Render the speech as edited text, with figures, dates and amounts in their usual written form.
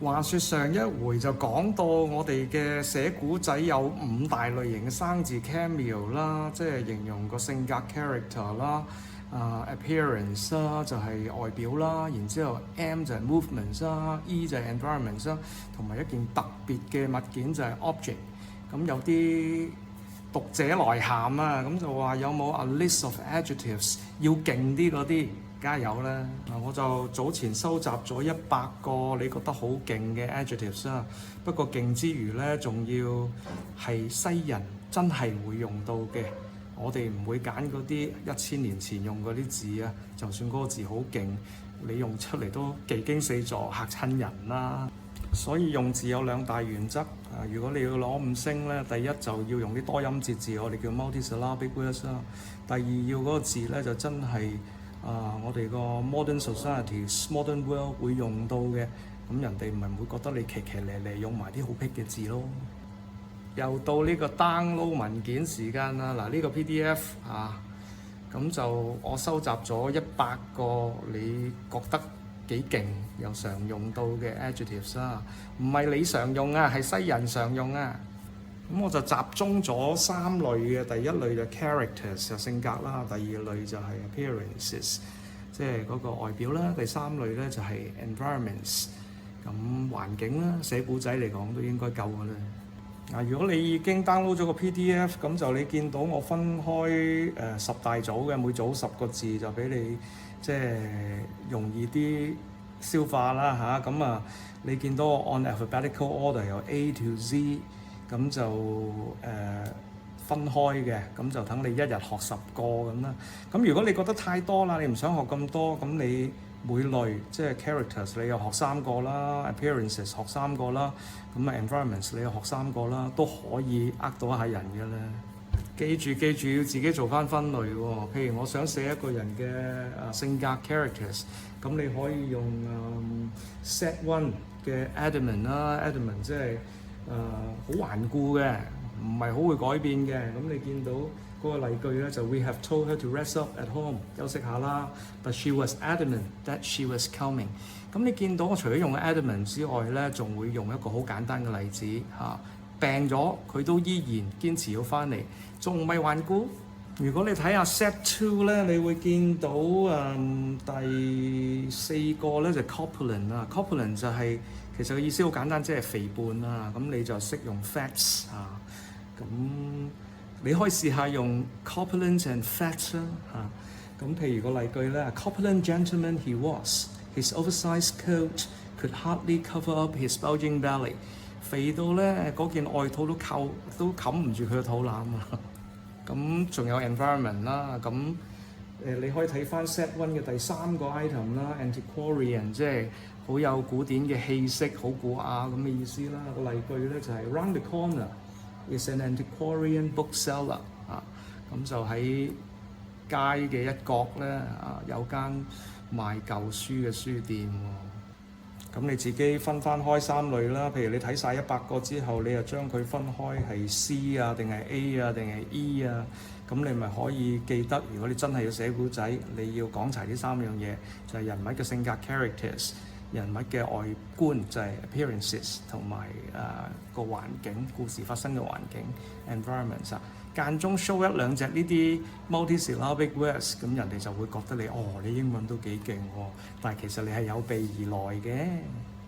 話說上一回就講到我哋嘅寫古仔有5大類型嘅生字 cameo 啦，即係形容個性格 character 啦，appearance 啦就係外表啦，然之後 M 就係 movements 啦，E 就係 environments 啦，同埋一件特別嘅物件就係 object。咁有啲讀者來函啊，咁就話有冇 a list of adjectives 要勁啲嗰啲？加油啦！我就早前收集咗100個你覺得好勁嘅 adjectives 啦。不過勁之餘呢，仲要係西人真係會用到嘅。我哋唔會揀嗰啲1000年前用嗰啲字啊。就算嗰個字好勁，你用出嚟都技驚四座，嚇親人啦。所以用字有2大原則。如果你要攞5星呢，第一就要用啲多音節字，我哋叫 multisyllabic words 啦。第二要嗰個字呢，就真係我哋個 modern society、modern world 會用到嘅，咁人哋唔係唔會覺得你奇奇咧咧用埋啲好僻嘅字咯。又到呢個 download 文件時間啦，嗱呢個 PDF 咁就我收集咗100個你覺得幾勁又常用到嘅 adjectives 啦，唔係你常用啊，係西人常用啊。咁我就集中咗3類嘅，第一類就 characters 就性格啦，第二類就係 appearances 即係嗰個外表啦，第3類咧就係 environments 咁環境啦，寫古仔嚟講都應該夠㗎啦。如果你已經 download 咗個 PDF， 咁就你見到我分開10大組嘅，每組10個字就俾你即係容易啲消化啦嚇。咁你見到我按 alphabetical order 由 A to Z。咁就分開嘅，咁就等你一日學10個咁啦。咁如果你覺得太多啦，你唔想學咁多，咁你每類即係 characters 你又學3個啦 ，appearances 學3個啦，咁environments 你又學3個啦，都可以呃到一下人嘅啦。記住要自己做翻分類喎。譬如我想寫一個人嘅性格 characters， 咁你可以用set 1嘅 adamant 啦 ，adamant 即係好頑固嘅，唔係好會改變嘅。咁你見到嗰個例句咧，就 We have told her to rest up at home， 休息下啦。But she was adamant that she was coming。咁你見到我除咗用 adamant 之外咧，仲會用一個好簡單嘅例子病咗佢都依然堅持要翻嚟，仲唔係頑固？如果你睇下 set 2咧，你會見到第4個咧就 corpulent 啦 ，corpulent 就係、其實個意思好簡單，即係肥胖啊。咁你就識用 fats 咁你可以試下用 corpulent and fat 啦咁譬如個例句咧 ，corpulent gentleman he was, his oversized coat could hardly cover up his bulging belly。肥到咧嗰件外套都冚唔住佢個肚腩啊！咁仲有 environment 啦，咁你可以睇翻 set 1嘅第3個 item 啦 ，antiquarian 即係好有古典嘅氣息，好古雅咁嘅意思啦。個例句咧就係 Round the corner is an antiquarian bookseller 咁就喺街嘅一角咧有間賣舊書嘅書店喎。咁你自己分翻開3類啦，譬如你睇晒100個之後，你就將佢分開係 C 啊，定係 A 啊，定係 E 啊，咁你咪可以記得，如果你真係要寫故仔，你要講齊呢3樣嘢，就係人物嘅性格 characters， 人物嘅外觀就係 appearances， 同埋個環境，故事發生嘅環境 environments。間中 show 1-2隻呢啲 multisyllabic words， 咁人哋就會覺得你英文都幾勁喎，但係其實你係有備而來嘅。